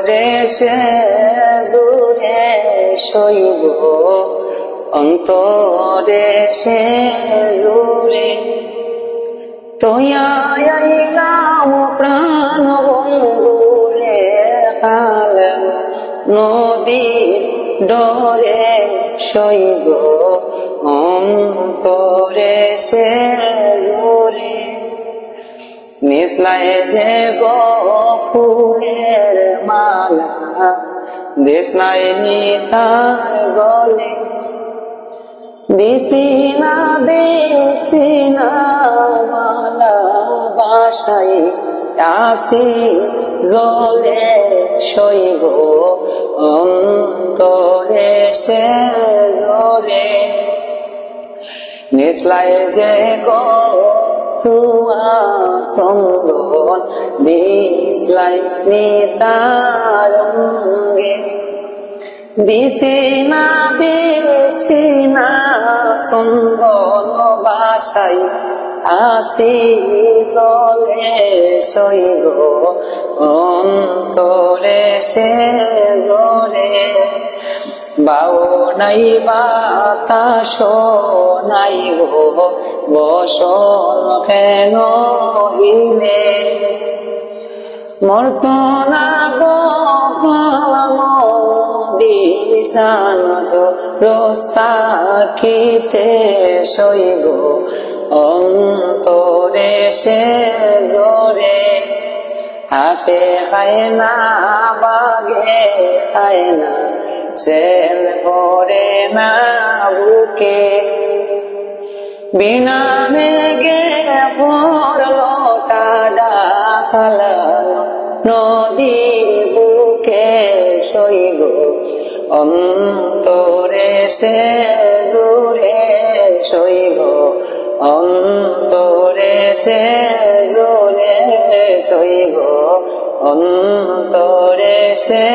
অন্তরে সে জুড়ে শৈব অন্তরে সে জুড়ে তয়াইলাম প্রাণ বন্ধুরে হাল নদীর ডরে শৈব অন্তরে সে জুড়ে নিসলায় যে গো ফুলের মালা দেশলাই নিতার গলে দিসিনা মালা বাসাই আসি জলে শৈব অন্তরে সে জলে নিসলায় যে গো সুয়া সন্দন দিসলাই নিতার অঙ্গে দিসিনা সন্দন বাসাই আসি জলে শৈব অন্তরে সে জলে বাও নাই বাতাস নাই গো বসন কেন হিলে মর্তনা গো দিশান রস্তা কিতে শৈব অন্তরে সে জোরে হাফে খায় না বাগে খায় না সেল পরে না বুকে বিনা মেঘে পড়লোটা ডাকালানো নদীর বুকে শৈব অন্তরে সে জুড়ে শৈব অন্তরে সে জুড়ে শৈব অন্তরে সে